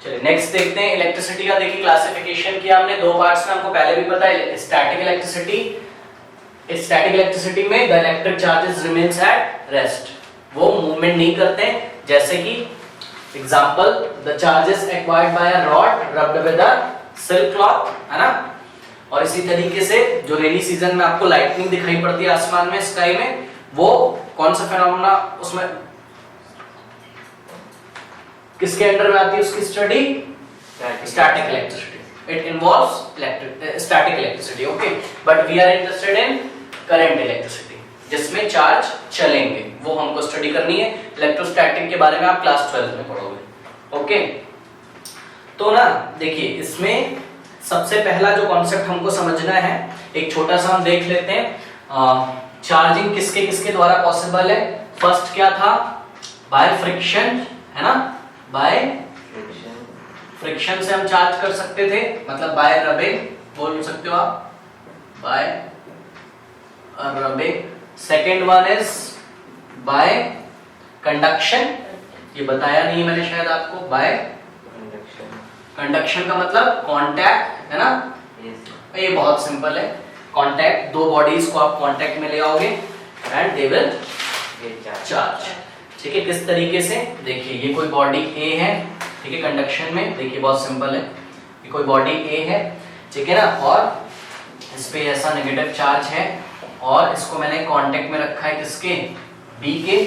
चलिए नेक्स्ट देखते हैं इलेक्ट्रिसिटी का। देखिए क्लासिफिकेशन किया हमने दो पार्ट्स में, हमको पहले भी पता है स्टैटिक इलेक्ट्रिसिटी। स्टैटिक इलेक्ट्रिसिटी में the electric charges remains at rest, वो मूवमेंट नहीं करते हैं। जैसे कि example the charges acquired by a rod rubbed with a silk cloth, है ना। और इसी तरीके से जो रेनी सीजन में आपको लाइटनिंग दिखाई पड़ती है आसमान में, स्काई में, वो कौन सा फेनोमेना उसमें किसके अंडर में आती है उसकी study? Static electricity. It involves static electricity, okay. But we are interested in current electricity, जिसमें चार्ज चलेंगे, वो हमको स्टडी करनी है। इलेक्ट्रोस्टैटिक के बारे में आप क्लास 12 में पढ़ोगे, ओके। तो ना देखिए इसमें सबसे पहला जो कॉन्सेप्ट हमको समझना है, एक छोटा सा हम देख लेते हैं। चार्जिंग किसके किसके द्वारा पॉसिबल है? फर्स्ट क्या था? बाय फ्रिक्शन, है ना। बाय फ्रिक्शन से हम चार्ज कर सकते थे, मतलब बाय रबिंग बोल सकते हो आप, bye rubbing. Second one is by conduction, ये बताया नहीं मैंने शायद आपको। बाय कंडक्शन का मतलब कांटेक्ट, है ना। ये बहुत सिंपल है, कांटेक्ट, दो बॉडीज को आप कांटेक्ट में ले आओगे एंड दे विल चार्ज। ठीक है, किस तरीके से? देखिए ये कोई बॉडी ए है, ठीक है, कंडक्शन में। देखिए बहुत सिंपल है, ये कोई बॉडी ए है, ठीक है ना, और इस पे ऐसा नेगेटिव चार्ज है और इसको मैंने कांटेक्ट में रखा है किसके? बी के,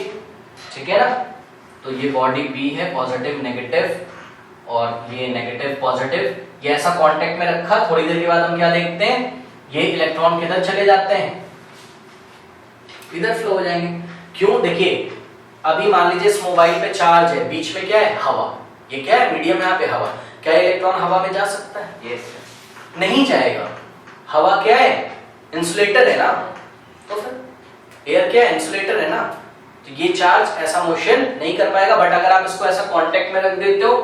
ठीक है ना। तो ये बॉडी बी है, पॉजिटिव नेगेटिव, और ये नेगेटिव पॉजिटिव, ये ऐसा कांटेक्ट में रखा। थोड़ी देर के बाद हम क्या देखते हैं? ये इलेक्ट्रॉन किधर चले जाते हैं? इधर फ्लो हो जाएंगे। क्यों? देखिए अभी मान लीजिए इस मोबाइल पे चार्ज है, बीच में क्या है? हवा। ये क्या है? मीडियम यहाँ पे हवा। क्या इलेक्ट्रॉन हवा में जा सकता है? यस। नहीं जाएगा। हवा क्या है? इंसुलेटर है ना। तो फिर एयर क्या है? इंसुलेटर है ना। तो ये चार्ज ऐसा मोशन नहीं कर पाएगा। बट अगर आप इसको ऐसा कांटेक्ट में रख देते हो,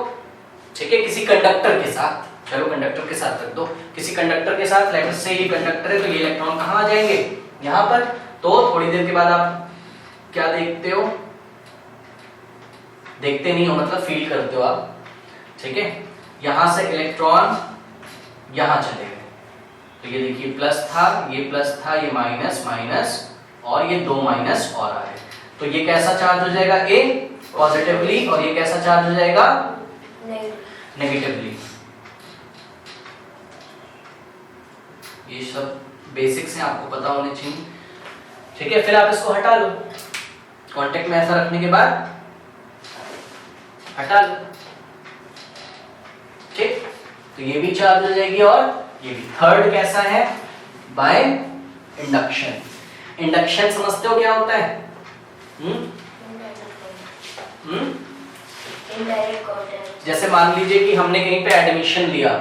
ठीक है, किसी कंडक्टर के साथ, चलो कंडक्टर के साथ रख दो, किसी कंडक्टर के साथ, लेट से ये कंडक्टर है, तो ये इलेक्ट्रॉन कहाँ आ जाएंगे? यहाँ पर। तो थोड़ी देर के बाद आप क्या देखते हो? देखते नहीं हो मतलब फील करते हो आप, ठीक है। यहां से इलेक्ट्रॉन यहां चले गए, तो ये देखिए प्लस था, ये प्लस था, ये माइनस माइनस, और ये दो माइनस और आ रहे। तो ये कैसा चार्ज हो जाएगा? ए पॉजिटिवली, और ये कैसा चार्ज हो जाएगा? नेगेटिवली। ये सब बेसिक्स हैं, आपको पता होने चाहिए, ठीक है। फिर आप इसको हटा लो, कांटेक्ट में ऐसा रखने के बाद हटा लो, ठीक। तो ये भी चार्ज हो जाएगी और ये भी। थर्ड कैसा है? By induction. इंडक्शन समझते हो क्या होता है? जैसे मान लीजिए कि हमने कहीं पे एडमिशन लिया,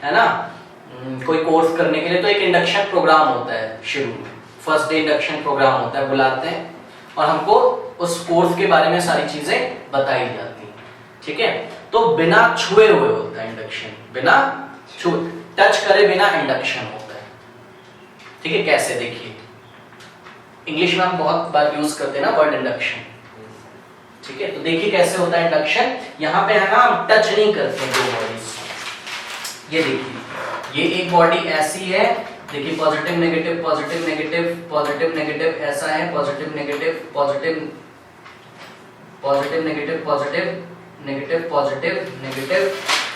है ना, कोई कोर्स करने के लिए, तो एक इंडक्शन प्रोग्राम होता है शुरू में। फर्स्ट डे इंडक्शन प्रोग्राम होता है, बुलाते हैं और हमको उस कोर्स के बारे में सारी चीजें बताई जाती हैं, ठीक है। तो बिना छुए हुए होता है इंडक्शन, बिना छुए, टच करे बिना इंडक्शन होता है, ठीक है। कैसे? देखिए इंग्लिश में हम बहुत बार यूज करते हैं ना वर्ड इंडक्शन, ठीक है। तो देखिए कैसे होता है इंडक्शन। यहाँ पे है ना, हम टच नहीं करते दो बॉडीज। ये देखिए, ये एक बॉडी ऐसी है, देखिए positive negative positive negative positive negative ऐसा है, positive negative positive positive negative positive negative positive negative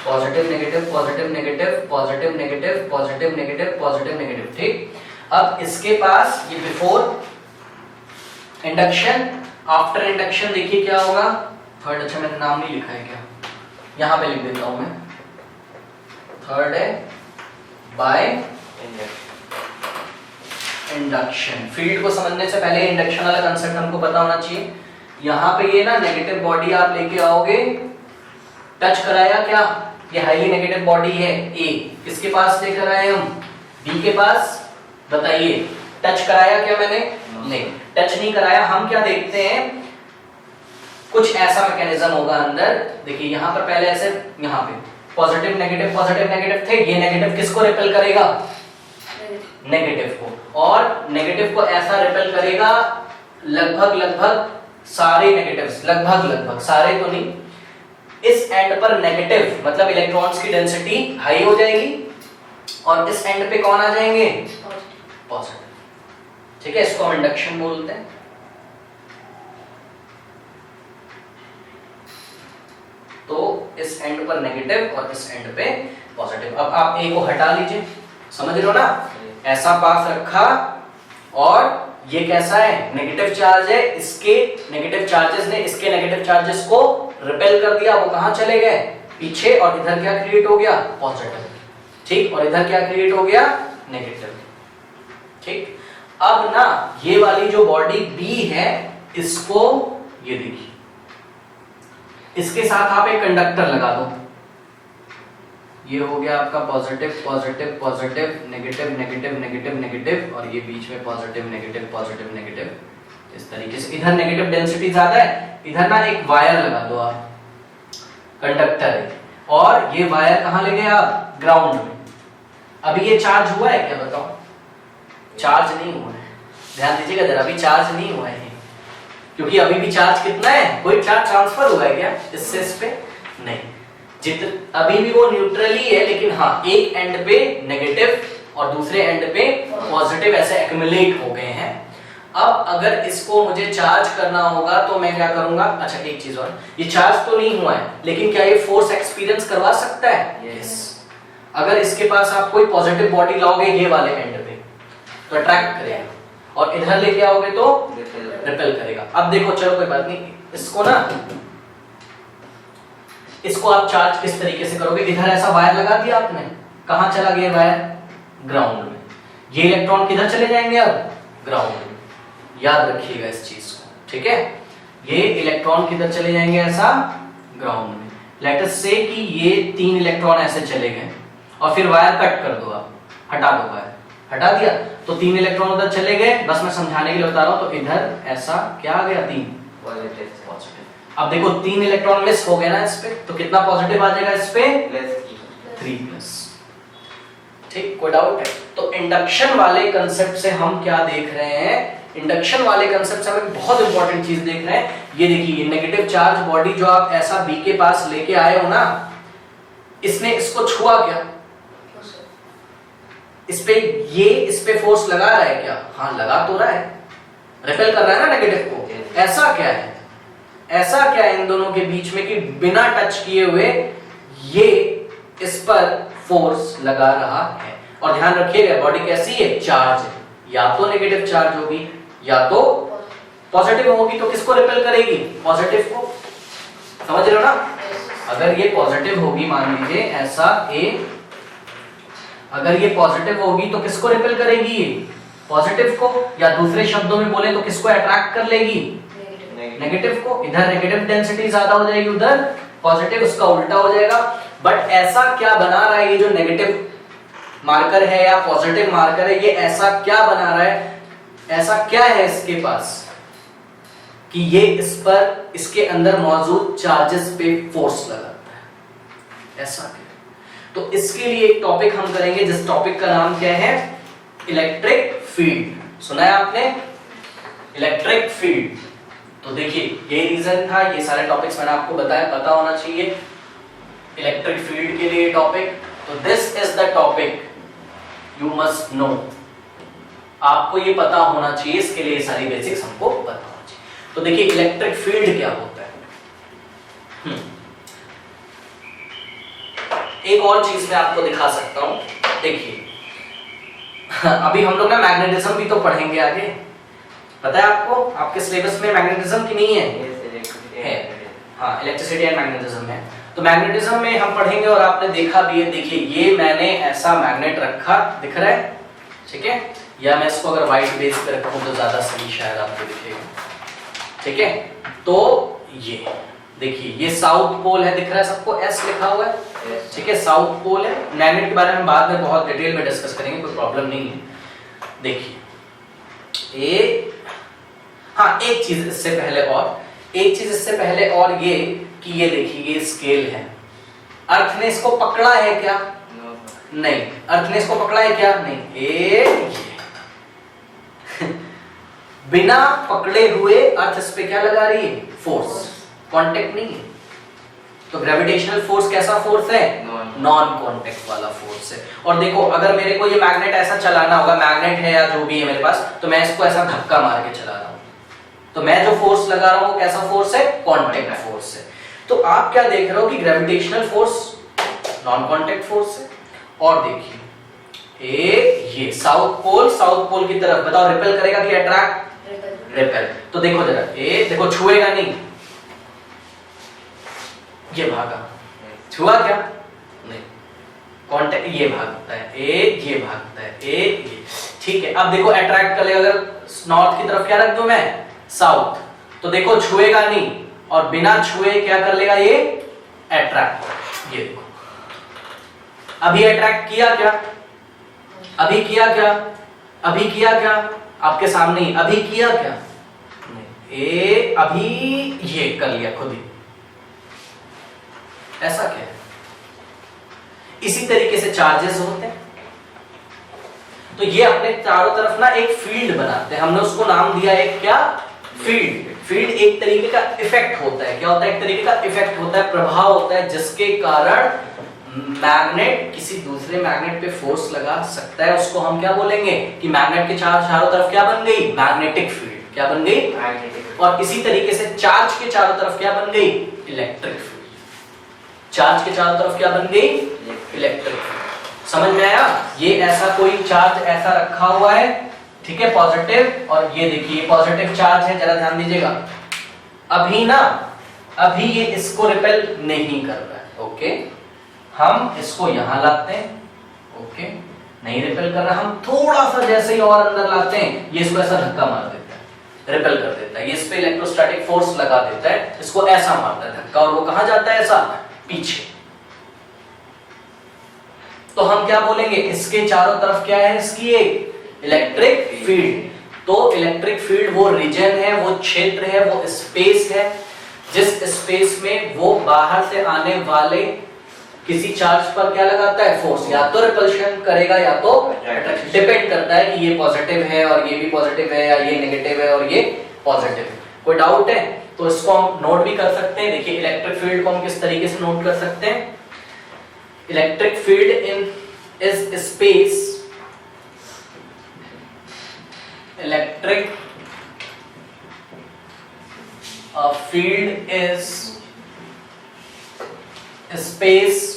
positive negative positive negative positive negative positive negative positive negative, ठीक। अब इसके पास ये बिफोर इंडक्शन, आफ्टर इंडक्शन देखिए क्या होगा। थर्ड, अच्छा मैंने नाम नहीं लिखा है क्या? यहाँ पे लिख देता हूं मैं। थर्ड है बाय इंडक्शन। फील्ड को समझने से पहले इंडक्शन वाला कंसेप्ट हमको पता होना चाहिए। यहाँ पे ये ना नेगेटिव बॉडी आप लेके आओगे, टच कराया क्या? ये हाईली नेगेटिव बॉडी है ए, किसके पास लेकर आए हम? बी के पास। बताइए टच कराया क्या मैंने? नहीं, टच नहीं कराया। हम क्या देखते हैं, कुछ ऐसा मैकेनिज्म होगा अंदर। देखिए यहाँ पर पहले ऐसे, यहाँ पे पॉजिटिव नेगेटिव थे, ये नेगेटिव किसको रिपेल करेगा? नेगेटिव को। और नेगेटिव को ऐसा रिपेल करेगा लगभग सारे नेगेटिव्स, लगभग सारे तो नहीं, इस एंड पर नेगेटिव मतलब इलेक्ट्रॉन्स की डेंसिटी हाई हो जाएगी और इस एंड पे कौन आ जाएंगे? पॉजिटिव। ठीक है, इसको हम इंडक्शन बोलते हैं। तो इस एंड पर नेगेटिव और इस एंड पे पॉजिटिव। अब आप ए को हटा लीजिए, समझ रहे हो ना? ऐसा पास रखा और ये कैसा है? नेगेटिव चार्ज है, इसके नेगेटिव चार्जेस ने इसके नेगेटिव चार्जेस को रिपेल कर दिया, वो कहां चले गए? पीछे। और इधर क्या क्रिएट हो गया? पॉजिटिव। ठीक, और इधर क्या क्रिएट हो गया? नेगेटिव। ठीक, अब ना ये वाली जो बॉडी बी है, इसको ये देखिए, इसके साथ आप एक कंडक्टर लगा दो। ये हो गया आपका positive positive positive, negative negative negative negative, और ये बीच में पॉजिटिव नेगेटिव पॉजिटिव नेगेटिव। इस तरीके से इधर नेगेटिव डेंसिटी ज्यादा है, इधर ना एक वायर लगा दो आप, कंडक्टर है, और ये वायर कहां ले गए आप? ग्राउंड में। अभी ये चार्ज हुआ है क्या? बताओ। चार्ज नहीं हुआ है, ध्यान दीजिएगा जरा, अभी चार्ज नहीं हुआ है, क्योंकि अभी भी चार्ज कितना है? कोई चार्ज ट्रांसफर हुआ है क्या इससे इस पे? नहीं, अभी भी वो न्यूट्रली है, लेकिन हाँ एक एंड पे नेगेटिव और दूसरे एंड पे पॉजिटिव ऐसे एक्यूमुलेट हो गए हैं। अब अगर इसको मुझे चार्ज करना होगा तो मैं क्या करूंगा? अच्छा एक चीज और, ये चार्ज तो नहीं हुआ है, लेकिन क्या ये फोर्स एक्सपीरियंस करवा सकता है? यस। अगर इसके पास आप कोई पॉजिटिव बॉडी लाओगे ये वाले एंड पे तो अट्रैक्ट करेगा, और इधर लेके आओगे तो रिपेल करेगा। अब देखो, चलो कोई बात नहीं, इसको ना, इसको आप चार्ज किस तरीके से करोगे? इधर ऐसा वायर लगा दिया आपने, कहां चला गया वायर? ग्राउंड में। ये इलेक्ट्रॉन किधर चले जाएंगे? अब ग्राउंड में। याद रखिएगा इस चीज को, ठीक है? ये इलेक्ट्रॉन किधर चले जाएंगे? ऐसा ग्राउंड में। लेट अस से कि ये 3 इलेक्ट्रॉन ऐसे चले गए, और फिर वायर कट कर दो, आप हटा दो वायर, हटा दिया तो 3 इलेक्ट्रॉन उधर चले गए। बस मैं समझाने के लिए बता रहा हूं। तो इधर ऐसा क्या आ गया? 3 पॉजिटिव। अब देखो 3 इलेक्ट्रॉन मिस हो गए ना इस पे, तो कितना पॉजिटिव आ जाएगा इस पे? 3+। ठीक, कोई डाउट है? तो इंडक्शन वाले कंसेप्ट से हम क्या देख रहे हैं? इंडक्शन वाले कंसेप्ट से हम एक बहुत इंपॉर्टेंट चीज देख रहे हैं। ये देखिए, नेगेटिव चार्ज बॉडी जो आप ऐसा बी के पास लेके आए हो ना, इसने इसको छुआ क्या? इस पे फोर्स लगा रहा है क्या? हाँ लगा तो रहा है, रिपेल कर रहा है ना नेगेटिव को। ऐसा क्या है? ऐसा क्या है इन दोनों के बीच में कि बिना टच किए हुए ये इस पर फोर्स लगा रहा है? और ध्यान रखिएगा, बॉडी कैसी है? चार्ज है, या तो नेगेटिव चार्ज होगी या तो पॉजिटिव होगी। तो किसको रिपेल करेगी? पॉजिटिव को। समझ रहे हो ना? अगर ये पॉजिटिव होगी, मान लीजिए ऐसा ए, अगर ये पॉजिटिव होगी तो किसको रिपेल करेगी? पॉजिटिव को। या दूसरे शब्दों में बोले तो किसको अट्रैक्ट कर लेगी? नेगेटिव को। इधर नेगेटिव डेंसिटी ज्यादा हो जाएगी, उधर पॉजिटिव, उसका उल्टा हो जाएगा। बट ऐसा क्या बना रहा है ये जो नेगेटिव मार्कर है या पॉजिटिव मार्कर है, ये ऐसा क्या बना रहा है? ऐसा क्या है इसके पास कि ये इस पर, इसके अंदर मौजूद चार्जेस पे फोर्स लगाता है? ऐसा क्या? तो इसके लिए एक टॉपिक हम करेंगे, जिस टॉपिक का नाम क्या है? Electric field. सुना है आपने? Electric field. तो देखिए, ये रीजन था, ये सारे टॉपिक्स मैंने आपको बताया, पता होना चाहिए इलेक्ट्रिक फील्ड के लिए टॉपिक। तो this is the topic you must know. आपको ये पता होना चाहिए, इसके लिए सारी बेसिक्स हमको पता होना चाहिए। तो देखिए, इलेक्ट्रिक फील्ड क्या होता है? एक और चीज मैं आपको दिखा सकता हूं। देखिए, अभी हम लोग ना मैग्नेटिज्म भी तो पढ़ेंगे आगे, पता है आपको? आपके सिलेबस में मैग्नेटिज्म की नहीं है? हाँ, इलेक्ट्रिसिटी एंड मैग्नेटिज्म है। तो मैग्नेटिज्म में हम पढ़ेंगे, और आपने देखा भी है। देखिए, ये मैंने ऐसा मैग्नेट रखा, दिख रहा है? ठीक है, या मैं इसको अगर व्हाइट बेस पे रखूं तो ज्यादा सही शायद आपको दिखेगा। ठीक है, तो ये देखिए, ये साउथ पोल है, दिख रहा है सबको? एस लिखा हुआ है, ठीक है, साउथ पोल है। मैग्नेट के बारे में बाद में बहुत डिटेल में डिस्कस करेंगे, कोई प्रॉब्लम नहीं है। देखिए, हाँ एक चीज इससे पहले और ये कि ये देखिए, ये स्केल है। अर्थ ने इसको पकड़ा है क्या? नहीं। अर्थ ने इसको पकड़ा है क्या? नहीं। ये बिना पकड़े हुए अर्थ इस पे क्या लगा रही है? फोर्स। कांटेक्ट नहीं है, तो ग्रेविटेशनल फोर्स कैसा फोर्स है? नॉन कांटेक्ट वाला फोर्स है। और देखो अगर मेरे को ये मैग्नेट ऐसा चलाना होगा, मैग्नेट है या जो भी है मेरे पास, तो मैं इसको ऐसा धक्का मार के चला रहा हूं, तो मैं जो फोर्स लगा रहा हूं वो कैसा फोर्स है? कांटेक्ट फोर्स है। तो आप क्या देख रहे हो कि gravitational force non contact force है। और देखिए ये साउथ पोल की तरफ, बताओ रिपेल करेगा कि अट्रैक्ट? रिपेल। तो देखो जरा, ये देखो छुएगा नहीं, ये भागा, छुआ क्या? नहीं, कांटेक्ट, ये भागता है, ये भागता है, ये ठीक है। अब देखो अट्रैक्ट करेगा, अगर नॉर्थ की तरफ क्या रख दूं मैं? साउथ, तो देखो छुएगा नहीं और बिना छुए क्या कर लेगा ये? अट्रैक्ट। ये देखो अभी अट्रैक्ट किया क्या? अभी किया क्या? अभी किया क्या? आपके सामने ही अभी किया क्या? नहीं, अभी ये कर लिया खुद ही। ऐसा क्या है? इसी तरीके से चार्जेस होते हैं। तो ये अपने चारों तरफ ना एक फील्ड बनाते हैं, हमने उसको नाम दिया है क्या? फील्ड। फील्ड एक तरीके का इफेक्ट होता है। क्या होता है? एक तरीके का इफेक्ट होता है, प्रभाव होता है, जिसके कारण मैग्नेट किसी दूसरे मैग्नेट पे फोर्स लगा सकता है। उसको हम क्या बोलेंगे कि मैग्नेट के चारों तरफ क्या बन गई? Magnetic field. क्या बन गई? मैग्नेटिक। और इसी तरीके से चार्ज के चारों तरफ क्या बन गई? Electric field. चार्ज के चारों तरफ क्या बन गई? Electric field. समझ में आया? ये ऐसा कोई चार्ज ऐसा रखा हुआ है, ठीक है, पॉजिटिव, और ये देखिए पॉजिटिव चार्ज है, जरा ध्यान दीजिएगा। अभी ये इसको रिपेल नहीं कर रहा है, ओके। हम इसको यहां लाते हैं, ओके, नहीं रिपेल कर रहा। हम थोड़ा सा जैसे ही और अंदर लाते हैं, ये इसको ऐसा धक्का मार देता है, रिपेल कर देता है, ये इस पे इलेक्ट्रोस्टैटिक फोर्स लगा देता है, इसको ऐसा मारता है धक्का, और वो कहां जाता है? ऐसा पीछे। तो हम क्या बोलेंगे? इसके चारों तरफ क्या है? इसकी एक इलेक्ट्रिक फील्ड। तो इलेक्ट्रिक फील्ड वो रीजन है, वो क्षेत्र है, वो स्पेस है, जिस स्पेस में वो बाहर से आने वाले किसी चार्ज पर क्या लगाता है? फोर्स। या तो रिपल्शन करेगा या तो अट्रैक्शन, डिपेंड करता है कि ये पॉजिटिव है और ये भी पॉजिटिव है, या ये नेगेटिव है और ये पॉजिटिव है। कोई डाउट है तो इसको हम नोट भी कर सकते हैं। देखिए इलेक्ट्रिक फील्ड को हम किस तरीके से नोट कर सकते हैं? Electric field is space, electric field is space.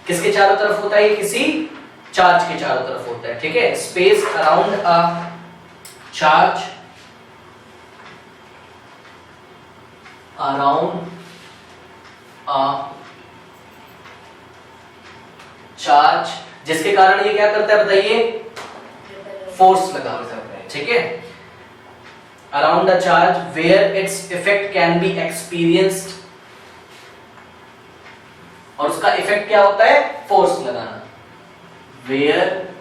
किसके चारों तरफ होता है? किसी चार्ज के चारों तरफ होता है, ठीक है। Space around a charge, around a charge, जिसके कारण ये क्या करता है बताइए? फोर्स लगाता है, ठीक है। Around a charge where its effect can be experienced, और उसका इफेक्ट क्या होता है? फोर्स लगाना। वेयर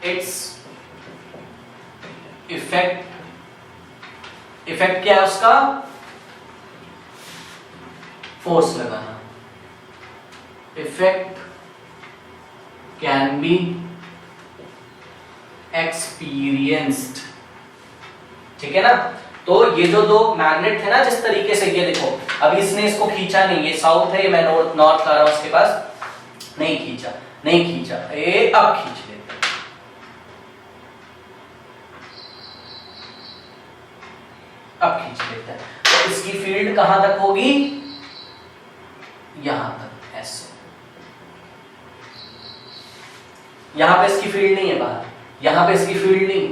इट्स इफेक्ट, इफेक्ट क्या है उसका? फोर्स लगाना। इफेक्ट कैन बी एक्सपीरियंस्ड, ठीक है ना। तो ये जो दो मैग्नेट है ना, जिस तरीके से, ये देखो अभी इसने इसको खींचा नहीं, ये साउथ है, ये मैं नॉर्थ आ रहा हूं उसके पास, नहीं खींचा, ये अब खींच लेते, अब खींच लेता है। तो इसकी फील्ड कहां तक होगी? यहां तक, ऐसे। यहां पे इसकी फील्ड नहीं है बाहर, यहां पे इसकी फील्ड नहीं।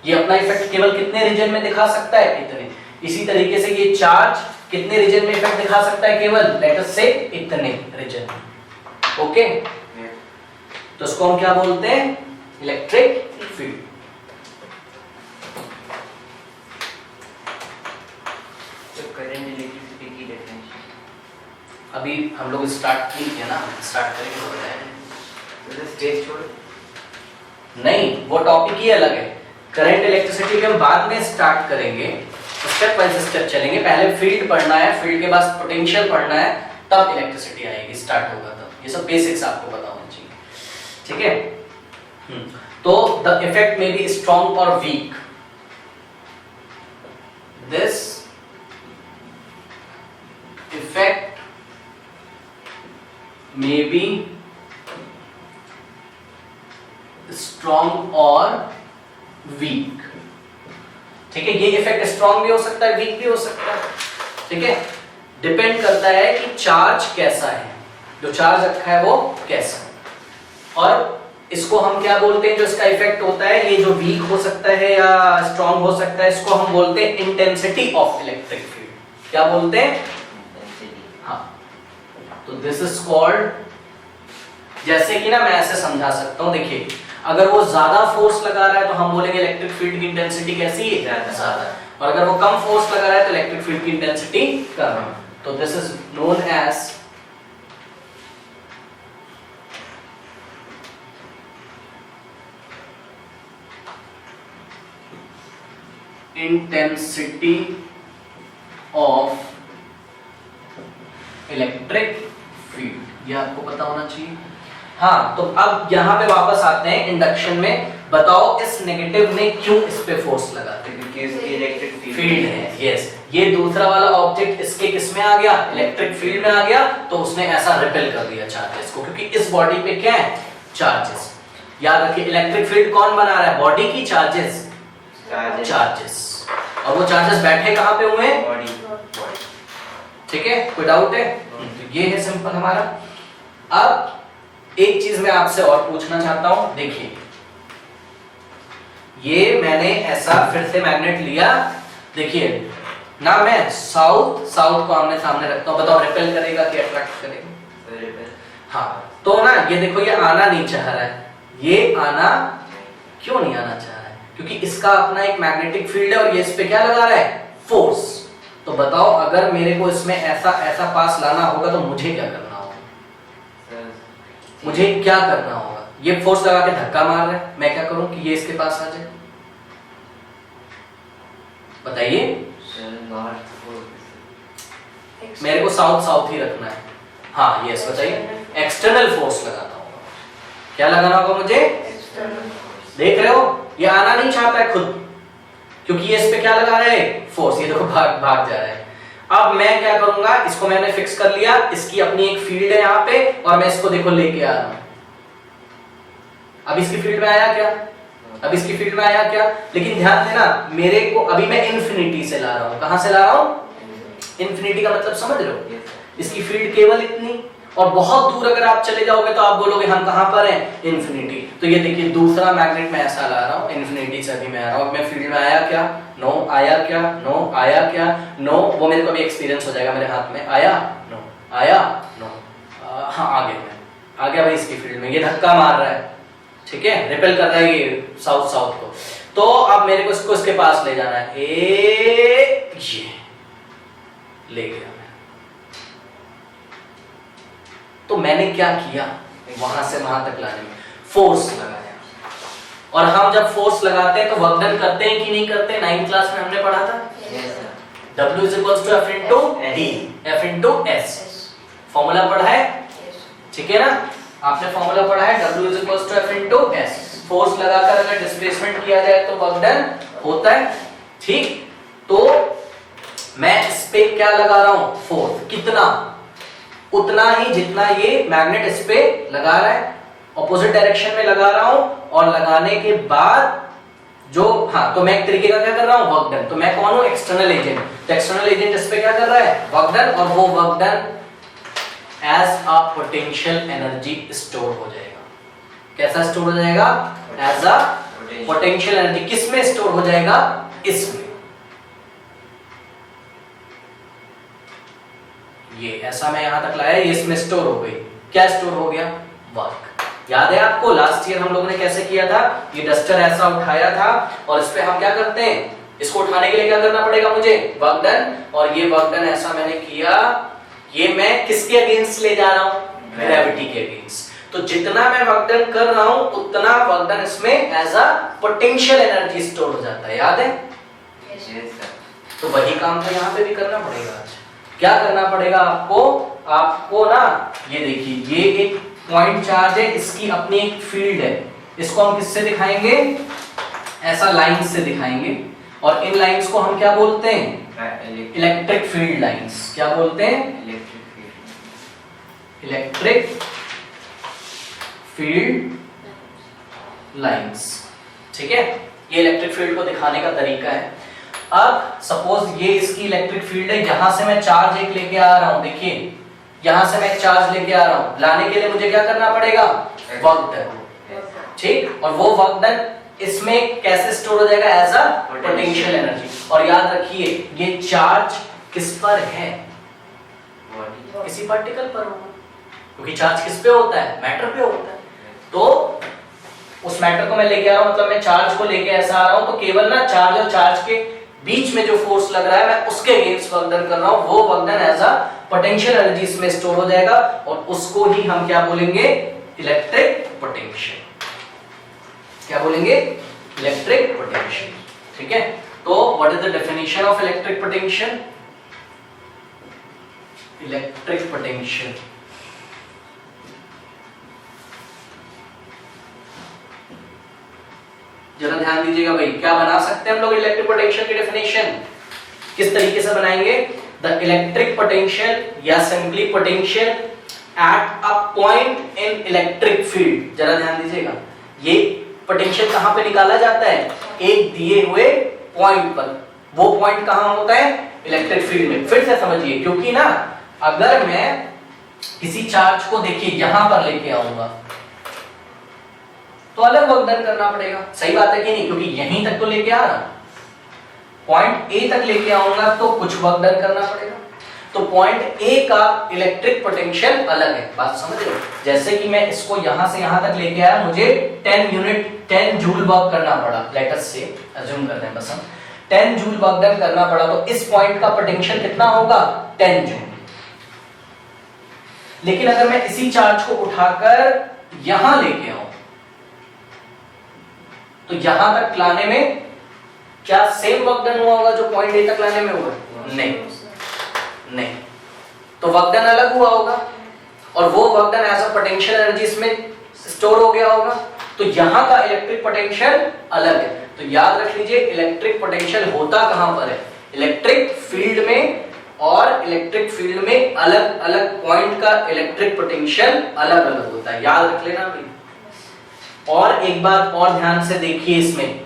ये अपना इफेक्ट केवल कितने रीजन में दिखा सकता है? इतने। इसी तरीके से ये चार्ज कितने रीजन में इफेक्ट दिखा सकता है? केवल लेट अस से इतने रीजन में, ओके। तो इसको हम क्या बोलते हैं? Electric field. तो करंट इलेक्ट्रिसिटी की डेफिनेशन अभी हम लोग स्टार्ट नहीं किया ना, स्टार्ट करेंगे हो रहा है। तो स्टेज छोड़ नहीं, वो टॉपिक ही अलग है। करंट इलेक्ट्रिसिटी के हम बाद में स्टार्ट करेंगे, स्टेप बाय स्टेप चलेंगे। पहले फील्ड पढ़ना है, फील्ड के बाद पोटेंशियल पढ़ना है, तब इलेक्ट्रिसिटी आएगी, स्टार्ट होगा तब। ये सब बेसिक्स आपको पता होना चाहिए, ठीक है। तो the effect may be strong और weak. This effect may be strong और वीक। ठीक है, ये इफेक्ट स्ट्रॉन्ग भी हो सकता है, वीक भी हो सकता है। ठीक है, डिपेंड करता है कि चार्ज कैसा है, जो चार्ज रखा है वो कैसा है। और इसको हम क्या बोलते हैं, जो इसका इफेक्ट होता है, ये जो वीक हो सकता है या स्ट्रॉन्ग हो सकता है, इसको हम बोलते हैं इंटेंसिटी ऑफ इलेक्ट्रिक फील्ड। क्या बोलते हैं? हाँ, तो दिस इज कॉल्ड, जैसे कि ना मैं ऐसे समझा सकता हूं, देखिए अगर वो ज्यादा फोर्स लगा रहा है तो हम बोलेंगे इलेक्ट्रिक फील्ड की इंटेंसिटी कैसी है, ज्यादा। और अगर वो कम फोर्स लगा रहा है तो इलेक्ट्रिक फील्ड की इंटेंसिटी कम। तो this is known as intensity of electric field. ये आपको पता होना चाहिए। हाँ, तो अब यहां पे वापस आते हैं इंडक्शन में। बताओ इस नेगेटिव ने क्यों इस पे फोर्स लगाते हैं? क्योंकि इसकी इलेक्ट्रिक फील्ड है। यस, ये दूसरा वाला ऑब्जेक्ट इसके किस में आ गया? इलेक्ट्रिक फील्ड में आ गया, तो उसने ऐसा रिपेल कर दिया चार्जेस को, क्योंकि इस बॉडी पे क्या है? चार्जेस। याद रखिए, इलेक्ट्रिक फील्ड कौन बना रहा है? बॉडी की चार्जेस, चार्जेस। और वो चार्जेस बैठे कहां पे हुए हैं? बॉडी। ठीक है, कोई डाउट है? तो ये है सिंपल हमारा। अब एक चीज मैं आपसे और पूछना चाहता हूं, देखिए ये मैंने ऐसा फिर से मैग्नेट लिया, देखिए ना, मैं साउथ को आमने सामने रखता हूं, बताओ रिपेल करेगा कि अट्रैक्ट करेगा? हाँ, तो ना ये देखो, ये आना नहीं चाह रहा है। ये आना क्यों नहीं आना चाह रहा है? क्योंकि इसका अपना एक मैग्नेटिक फील्ड है और ये इस पे क्या लगा रहा है? फोर्स। तो बताओ अगर मेरे को इसमें ऐसा पास लाना होगा तो मुझे क्या करना होगा? मुझे क्या करना होगा? ये फोर्स लगा के धक्का मार रहा है, मैं क्या करूं कि ये इसके पास आ जाए? बताइए। मेरे को साउथ ही रखना है। हाँ, यस, बताइए। एक्सटर्नल फोर्स लगाना होगा। क्या लगाना होगा मुझे? देख रहे हो, ये आना नहीं चाहता है खुद, क्योंकि ये इस पे क्या लगा रहे हैं? फोर्स। ये देखो भाग जा रहा है। अब मैं क्या करूंगा, इसको मैंने फिक्स कर लिया, इसकी अपनी एक फील्ड है यहाँ पे, और मैं इसको देखो लेके आ रहा हूं। अब इसकी फील्ड में आया क्या? अब इसकी फील्ड में आया क्या? लेकिन ध्यान देना, मेरे को अभी मैं इन्फिनिटी से ला रहा हूं। कहां से ला रहा हूं? इन्फिनिटी का मतलब समझ रहे हो? इसकी फील्ड केवल इतनी, और बहुत दूर अगर आप चले जाओगे तो आप बोलोगे हम कहां पर हैं? इन्फिनिटी। तो ये देखिए, दूसरा मैग्नेट मैं ऐसा ला रहा हूं, इन्फिनिटी से अभी मैं आ रहा हूं। मैं फील्ड में आया क्या? नो। आया क्या? नो। आया क्या? नो। वो मेरे को भी एक्सपीरियंस हो जाएगा मेरे हाथ में। आया? नो। आया? नो। हाँ, आ गया भाई इसकी फील्ड में। ये धक्का मार रहा है, ठीक है, रिपेल कर रहा है ये साउथ को। तो अब मेरे को इसको इसके पास ले जाना है। ये ले गया मैं। तो मैंने क्या किया? वहां से वहां तक लाने में फोर्स लगाया। और हम जब फोर्स लगाते हैं तो वर्क डन करते हैं कि नहीं करते? 9th क्लास में हमने पढ़ा था। W is equals to F into D, F into S। Formula पढ़ा है, ठीक है ना? आपने फॉर्मूला पढ़ा है, W is equals to F into S। Force लगाकर अगर डिस्प्लेसमेंट किया जाए तो वर्क डन होता है, ठीक? तो मैं इस पे क्या लगा रहा हूं? फोर्स। कितना? उतना ही जितना ये मैग्नेट इस पे लगा रहा है। ऑपोजिट डायरेक्शन में लगा रहा हूं, और लगाने के बाद जो, हाँ, तो मैं एक तरीके का क्या कर रहा हूं? Work done. तो मैं कौन हूं? External agent. तो एक्सटर्नल एजेंट इस पे क्या कर रहा है? Work done. और वो work done as a potential energy store हो जाएगा। कैसा स्टोर हो जाएगा? As a potential energy. किस में स्टोर हो जाएगा? इसमें। ये ऐसा मैं यहां तक लाया, ये इसमें स्टोर हो गई। क्या स्टोर हो गया? वर्क। याद है आपको लास्ट ईयर हम लोगों ने कैसे किया था? ये डस्टर ऐसा उठाया था, और इस पे हम क्या करते हैं? इसको उठाने के लिए क्या करना पड़ेगा मुझे? Work done. और ये वर्क डन ऐसा मैंने किया, ये मैं किसके अगेंस्ट ले जा रहा हूं? ग्रेविटी के अगेंस्ट। तो जितना मैं वर्क डन कर रहा हूं उतना वर्क डन इसमें as a potential energy store हो जाता है। याद है? तो वही काम तो यहाँ पे भी करना पड़ेगा। आज क्या करना पड़ेगा आपको ना, ये देखिए, ये एक पॉइंट चार्ज है, इसकी अपनी एक फील्ड है। इसको हम किससे दिखाएंगे? ऐसा लाइन से दिखाएंगे। और इन लाइंस को हम क्या बोलते हैं? Electric field lines. क्या बोलते हैं? Electric field. Electric field lines. ठीक है, ये इलेक्ट्रिक फील्ड को दिखाने का तरीका है। अब सपोज ये इसकी इलेक्ट्रिक फील्ड है, यहां से मैं चार्ज एक लेके आ रहा हूं, देखिए यहां से मैं एक चार्ज लेके आ रहा हूं, लाने के लिए मुझे क्या करना पड़ेगा, वर्क डन। ठीक, और वो वर्क डन इसमें कैसे स्टोर हो जाएगा, एज अ पोटेंशियल एनर्जी। और याद रखिए ये चार्ज किस पर है, किसी पार्टिकल पर होगा, क्योंकि चार्ज किस पे होता है, मैटर पे होता है। तो उस मैटर को मैं लेके आ रहा हूं, मतलब मैं चार्ज को लेके ऐसा आ रहा हूं, तो केवल ना चार्ज और चार्ज के बीच में जो फोर्स लग रहा है मैं उसके अगेंस्ट वर्क डन कर रहा हूं, वो work done as a potential energy इसमें स्टोर हो जाएगा, और उसको ही हम क्या बोलेंगे, इलेक्ट्रिक पोटेंशियल। क्या बोलेंगे, इलेक्ट्रिक पोटेंशियल। ठीक है, तो what is the definition of electric potential, electric potential जरा ध्यान दीजिएगा भाई, क्या बना सकते हैं हम लोग इलेक्ट्रिक पोटेंशियल की डेफिनेशन, किस तरीके से बनाएंगे, द इलेक्ट्रिक पोटेंशियल या simply potential at a point in electric field. जरा ध्यान दीजिएगा, ये पोटेंशियल कहां पे निकाला जाता है, एक दिए हुए पॉइंट पर। वो पॉइंट कहां होता है, इलेक्ट्रिक फील्ड में। फिर से समझिए, क्योंकि ना अगर मैं किसी चार्ज को देखिए यहां पर लेके आऊंगा तो अलग वर्क डन करना पड़ेगा, सही बात है कि नहीं, क्योंकि यहीं तक तो लेके आ रहा हूं, पॉइंट ए तक लेके आऊंगा तो कुछ वर्क डन करना पड़ेगा। तो पॉइंट ए का इलेक्ट्रिक पोटेंशियल अलग है, बात समझ रहे हो। जैसे कि मैं इसको यहां से यहां तक लेके आया, मुझे 10 जूल वर्क करना पड़ा, लेट अस से अज्यूम करते हैं बस हम 10 जूल वर्क डन करना पड़ा, तो इस पॉइंट का पोटेंशियल कितना होगा, 10 जूल। लेकिन अगर मैं इसी चार्ज को उठाकर यहां लेके आऊं तो यहां तक लाने में क्या सेम वर्क डन हुआ होगा जो पॉइंट ए तक लाने में हुआ, नहीं, तो वर्क डन अलग हुआ होगा, और वो work done as a potential energy इसमें स्टोर हो गया होगा। तो यहां का इलेक्ट्रिक पोटेंशियल अलग है। तो याद रख लीजिए इलेक्ट्रिक पोटेंशियल होता कहां पर है, इलेक्ट्रिक फील्ड में, और इलेक्ट्रिक फील्ड में अलग अलग पॉइंट का इलेक्ट्रिक पोटेंशियल अलग अलग होता है, याद रख लेना भाई। और एक बात और ध्यान से देखिए, इसमें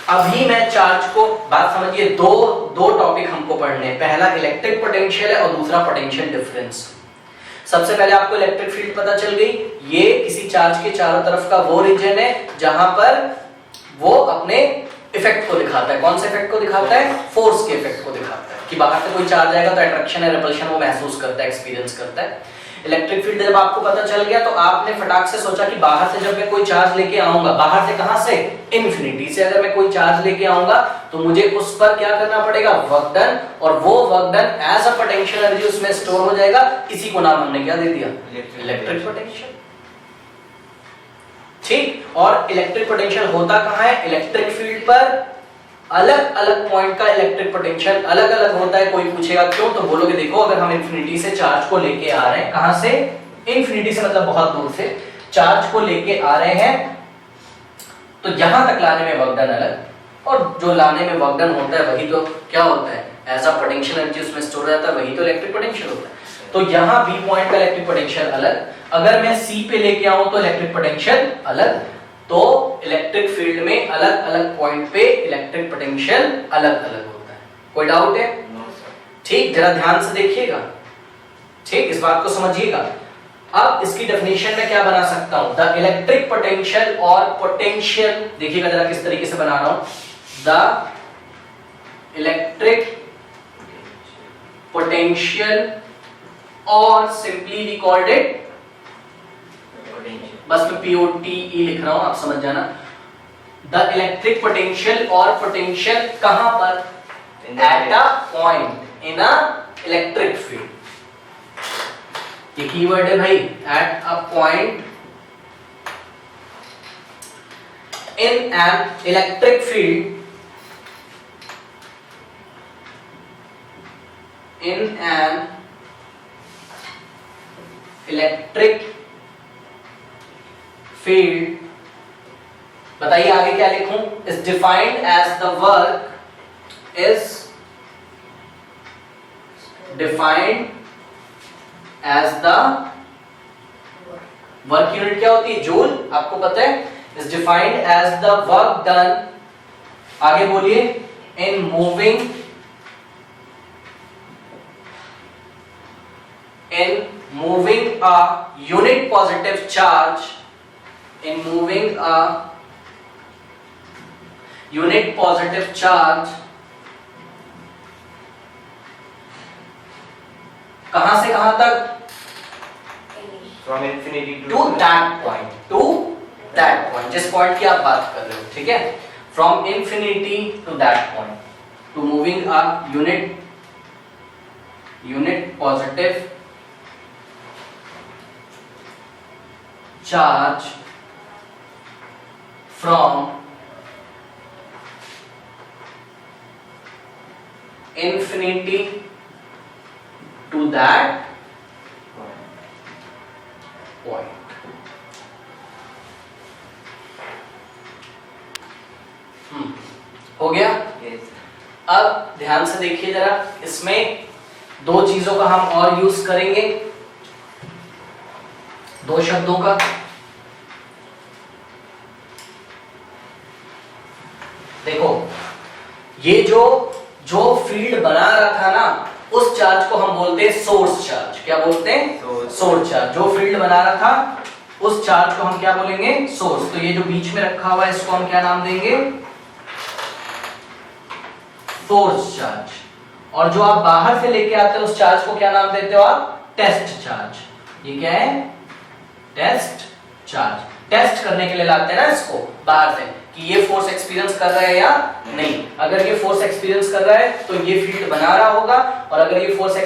अभी मैं चार्ज को, बात समझिए, दो टॉपिक हमको पढ़ने हैं, पहला इलेक्ट्रिक पोटेंशियल है और दूसरा पोटेंशियल डिफरेंस। सबसे पहले आपको इलेक्ट्रिक फील्ड पता चल गई, ये किसी चार्ज के चारों तरफ का वो रीजन है जहां पर वो अपने इफेक्ट को दिखाता है। कौन से इफेक्ट को दिखाता है, फोर्स के इफेक्ट को दिखाता है, कि बाहर से कोई चार्ज आएगा तो अट्रैक्शन या रिपल्शन वो महसूस करता है, एक्सपीरियंस करता है। इलेक्ट्रिक फील्ड जब आपको पता चल गया तो आपने फटाक से सोचा कि बाहर से जब मैं कोई चार्ज लेके आऊंगा, बाहर से कहां से, इन्फिनिटी से अगर मैं कोई चार्ज लेके आऊंगा तो मुझे उस पर क्या करना पड़ेगा, वर्क डन, और वो work done as a potential energy उसमें स्टोर हो जाएगा। इसी को नाम हमने क्या दे दिया, इलेक्ट्रिक पोटेंशियल। ठीक, और इलेक्ट्रिक पोटेंशियल होता कहां है, इलेक्ट्रिक फील्ड पर अलग अलग पॉइंट का इलेक्ट्रिक पोटेंशियल अलग अलग होता है। कोई पूछेगा क्यों, तो बोलोगे देखो अगर हम इन्फिनिटी से चार्ज को लेके आ रहे हैं, कहां से, इन्फिनिटी से मतलब बहुत दूर से चार्ज को लेके आ रहे हैं, तो यहां तक लाने में वर्क डन अलग, और जो लाने में वर्क डन होता है वही तो क्या होता है, एज अ पोटेंशियल एनर्जी उसमें स्टोर रहता है, वही तो इलेक्ट्रिक पोटेंशियल होता है। तो यहां बी पॉइंट का इलेक्ट्रिक पोटेंशियल अलग, अगर मैं सी पे लेके आऊं तो इलेक्ट्रिक पोटेंशियल अलग। तो इलेक्ट्रिक फील्ड में अलग अलग पॉइंट पे इलेक्ट्रिक पोटेंशियल अलग अलग होता है। कोई डाउट है, ठीक, जरा ध्यान से देखिएगा, ठीक, इस बात को समझिएगा। अब इसकी डेफिनेशन में क्या बना सकता हूं, द इलेक्ट्रिक पोटेंशियल और पोटेंशियल, देखिएगा जरा किस तरीके से बना रहा हूं, द इलेक्ट्रिक पोटेंशियल और सिंपली वी कॉल्ड इट, बस मैं POTE लिख रहा हूं, आप समझ जाना। द इलेक्ट्रिक पोटेंशियल और पोटेंशियल कहां पर, at a point in a electric field. ये कीवर्ड है भाई, at a point in an electric field, in an electric field. बताइए आगे क्या लिखूं, is defined as the work, is defined as the work unit क्या होती है? जूल, आपको पता है, is defined as the work done, आगे बोलिए, in moving a unit positive charge, in moving a unit positive charge कहां से कहां तक? From infinity to that point, जिस पॉइंट की आप बात कर रहे हो, ठीक है, from infinity to that point, to moving a unit positive charge from infinity to that point. हो गया? Yes. अब ध्यान से देखिए जरा, इसमें दो चीजों का हम और यूज करेंगे, दो शब्दों का। देखो, ये जो फील्ड बना रहा था ना, उस चार्ज को हम बोलते हैं सोर्स चार्ज। क्या बोलते हैं? Source charge. जो फील्ड बना रहा था उस चार्ज को हम क्या बोलेंगे? सोर्स। तो ये जो बीच में रखा हुआ है इसको हम क्या नाम देंगे? Source charge. और जो आप बाहर से लेके आते हो उस चार्ज को क्या नाम देते हो आप? Test charge. ये क्या है? Test charge. टेस्ट करने के लिए लाते हैं ना इसको बाहर से कि ये फोर्स एक्सपीरियंस कर रहा है या नहीं। अगर ये फोर्स एक्सपीरियंस कर रहा है तो ये फील्ड बना रहा होगा, और अगर ये फोर्स